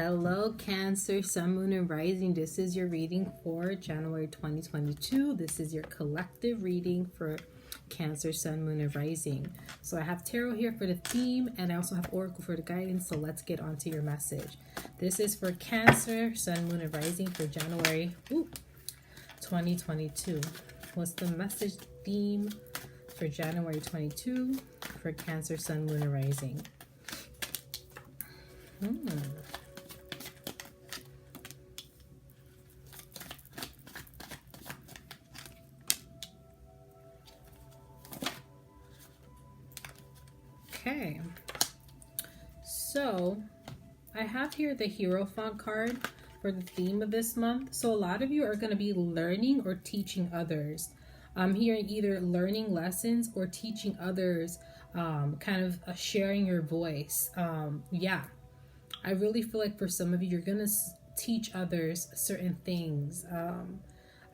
Hello, Cancer, Sun, Moon, and Rising. This is your reading for January 2022. This is your collective reading for Cancer, Sun, Moon, and Rising. So I have tarot here for the theme, and I also have oracle for the guidance. So let's get on to your message. This is for Cancer, Sun, Moon, and Rising for January 2022. What's the message theme for January 22 for Cancer, Sun, Moon, and Rising? Okay, so I have here the Hierophant card for the theme of this month. So a lot of you are going to be learning or teaching others. I'm hearing either learning lessons or teaching others, kind of sharing your voice. I really feel like for some of you, you're going to teach others certain things.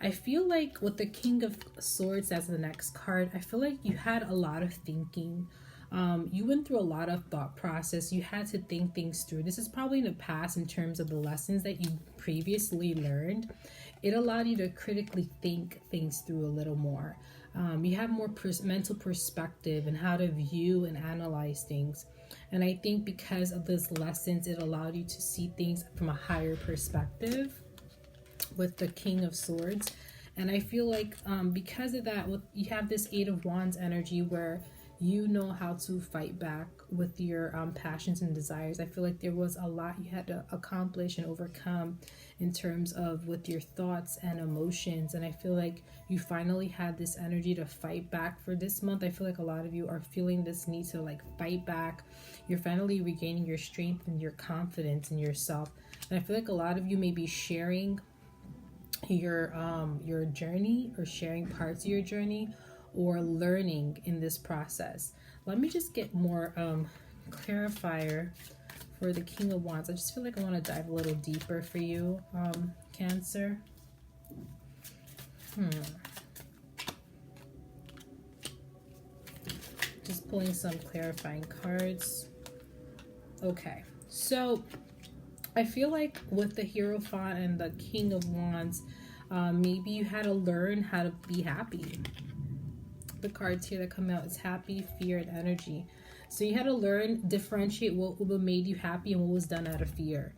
I feel like with the King of Swords as the next card, I feel like you had a lot of thinking. You went through a lot of thought process. You had to think things through. This is probably in the past in terms of the lessons that you previously learned. It allowed you to critically think things through a little more. You have more mental perspective and how to view and analyze things. And I think because of those lessons, it allowed you to see things from a higher perspective with the King of Swords. And I feel like because of that, you have this Eight of Wands energy where you know how to fight back with your passions and desires. I feel like there was a lot you had to accomplish and overcome in terms of with your thoughts and emotions. And I feel like you finally had this energy to fight back for this month. I feel like a lot of you are feeling this need to fight back. You're finally regaining your strength and your confidence in yourself. And I feel like a lot of you may be sharing your journey or sharing parts of your journey or learning in this process. Let me just get more clarifier for the King of Wands. I just feel like I want to dive a little deeper for you, Cancer. Just pulling some clarifying cards. Okay, so I feel like with the Hierophant and the King of Wands, maybe you had to learn how to be happy. The cards here that come out is happy, fear, and energy. So you had to learn, differentiate what made you happy and what was done out of fear.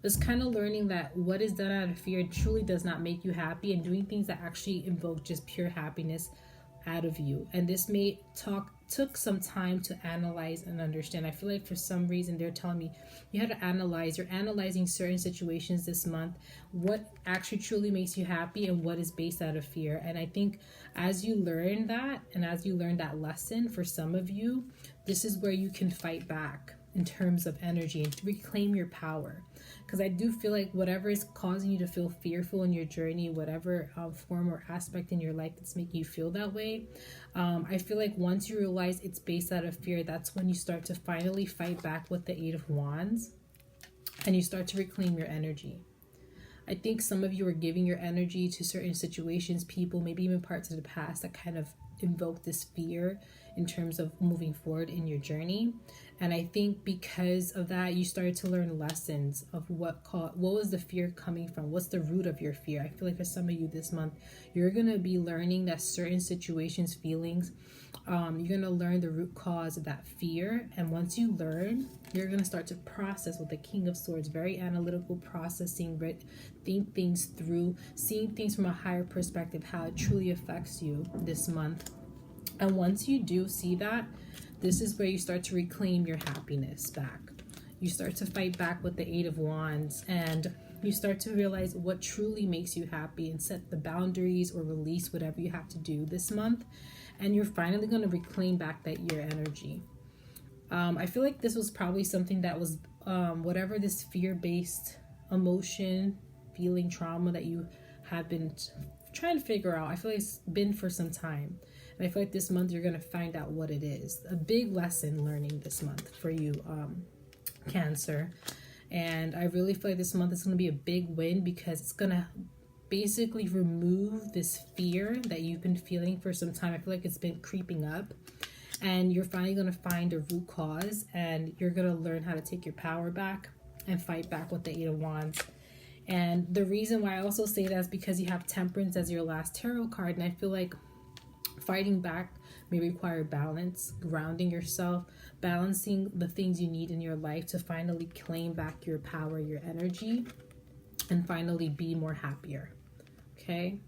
It's kind of learning that what is done out of fear truly does not make you happy, and doing things that actually invoke just pure happiness out of you. And this took some time to analyze and understand. I feel like for some reason they're telling me you had to analyze. You're analyzing certain situations this month, what actually truly makes you happy and what is based out of fear. And I think as you learn that, and as you learn that lesson, for some of you, this is where you can fight back in terms of energy and reclaim your power. Because I do feel like whatever is causing you to feel fearful in your journey, whatever form or aspect in your life that's making you feel that way, I feel like once you realize it's based out of fear, that's when you start to finally fight back with the Eight of Wands and you start to reclaim your energy. I think some of you are giving your energy to certain situations, people, maybe even parts of the past that kind of invoke this fear in terms of moving forward in your journey. And I think because of that, you started to learn lessons of what was the fear coming from? What's the root of your fear? I feel like for some of you this month, you're going to be learning that certain situations, feelings, you're going to learn the root cause of that fear. And once you learn, you're going to start to process with the King of Swords, very analytical processing, think things through, seeing things from a higher perspective, how it truly affects you this month. And once you do see that, this is where you start to reclaim your happiness back. You start to fight back with the Eight of Wands, and you start to realize what truly makes you happy and set the boundaries or release whatever you have to do this month. And you're finally going to reclaim back your energy. I feel like this was probably something that was whatever this fear-based emotion, feeling, trauma that you have been trying to figure out. I feel like it's been for some time. And I feel like this month you're going to find out what it is. A big lesson learning this month for you, Cancer. And I really feel like this month is going to be a big win because it's going to basically remove this fear that you've been feeling for some time. I feel like it's been creeping up. And you're finally going to find a root cause, and you're going to learn how to take your power back. and fight back with the Eight of Wands. And the reason why I also say that is because you have Temperance as your last tarot card. And I feel like fighting back may require balance, grounding yourself, balancing the things you need in your life to finally claim back your power, your energy, and finally be more happier. Okay?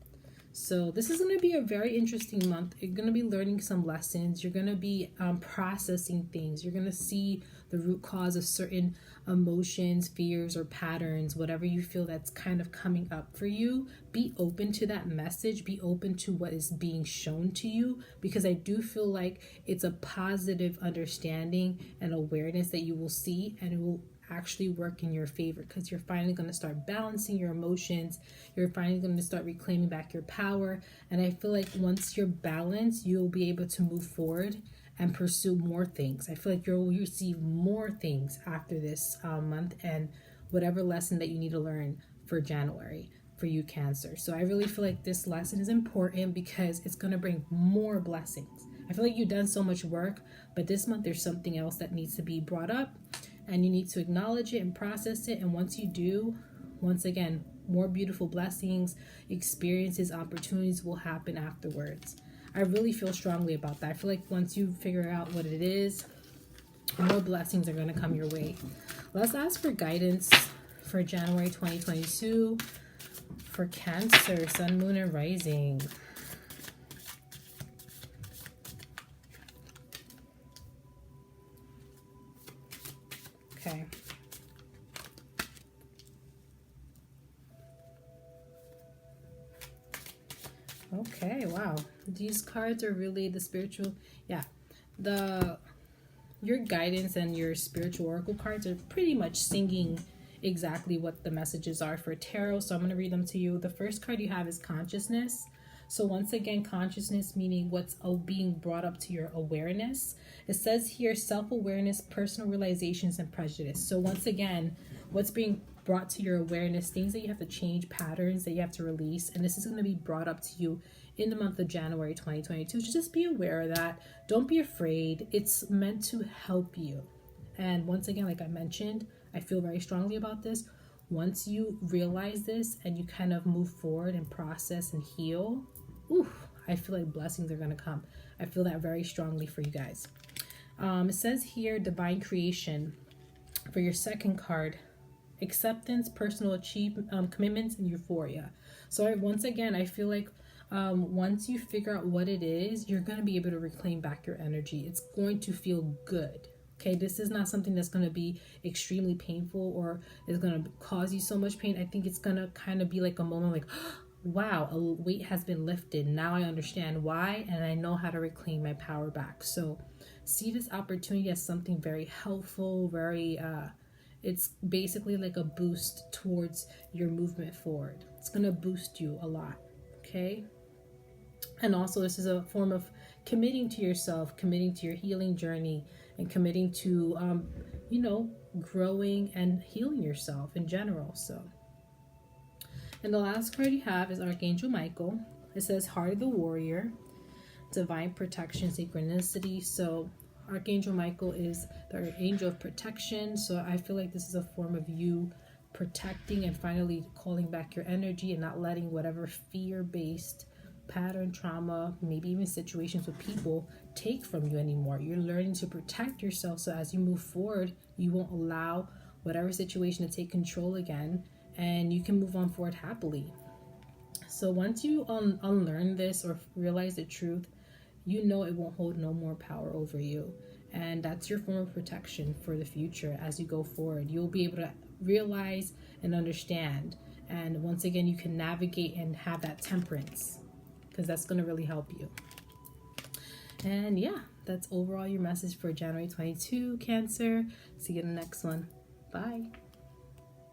So this is going to be a very interesting month. You're going to be learning some lessons. You're going to be processing things. You're going to see the root cause of certain emotions, fears, or patterns, whatever you feel that's kind of coming up for you. Be open to that message. Be open to what is being shown to you, because I do feel like it's a positive understanding and awareness that you will see, and it will actually work in your favor, because you're finally going to start balancing your emotions. You're finally going to start reclaiming back your power. And I feel like once you're balanced, you'll be able to move forward and pursue more things. I feel like you'll receive more things after this month, and whatever lesson that you need to learn for January for you, Cancer. So I really feel like this lesson is important because it's going to bring more blessings. I feel like you've done so much work, but this month there's something else that needs to be brought up, and you need to acknowledge it and process it. And once you do, once again, more beautiful blessings, experiences, opportunities will happen afterwards. I really feel strongly about that. I feel like once you figure out what it is, more blessings are going to come your way. Let's ask for guidance for January 2022 for Cancer, Sun, Moon, and Rising. Okay. Okay, wow. These cards are really the spiritual, your guidance and your spiritual oracle cards are pretty much singing exactly what the messages are for tarot. So I'm going to read them to you. The first card you have is consciousness. So once again, consciousness meaning what's being brought up to your awareness. It says here self-awareness, personal realizations, and prejudice. So once again, what's being brought to your awareness, things that you have to change, patterns that you have to release, and this is going to be brought up to you in the month of January 2022. So just be aware of that. Don't be afraid. It's meant to help you. And once again, like I mentioned, I feel very strongly about this. Once you realize this and you kind of move forward and process and heal, I feel like blessings are going to come. I feel that very strongly for you guys. It says here divine creation for your second card. Acceptance, personal achievement, commitments, and euphoria. So once again, I feel like once you figure out what it is, you're going to be able to reclaim back your energy. It's going to feel good. Okay, this is not something that's going to be extremely painful or is going to cause you so much pain. I think it's going to kind of be like a moment like, wow, a weight has been lifted. Now I understand why, and I know how to reclaim my power back. So see this opportunity as something very helpful, very it's basically like a boost towards your movement forward. It's going to boost you a lot, okay? And also this is a form of committing to yourself, committing to your healing journey, and committing to, growing and healing yourself in general. So, and the last card you have is Archangel Michael. It says Heart of the Warrior, Divine Protection, Synchronicity. So Archangel Michael is the angel of protection. So I feel like this is a form of you protecting and finally calling back your energy and not letting whatever fear-based pattern, trauma, maybe even situations with people take from you anymore. You're learning to protect yourself, so as you move forward, you won't allow whatever situation to take control again, and you can move on forward happily. So once you unlearn this or realize the truth, you know it won't hold no more power over you. And that's your form of protection for the future. As you go forward, you'll be able to realize and understand. And once again, you can navigate and have that temperance, because that's going to really help you. And yeah, that's overall your message for January 22, Cancer. See you in the next one. Bye.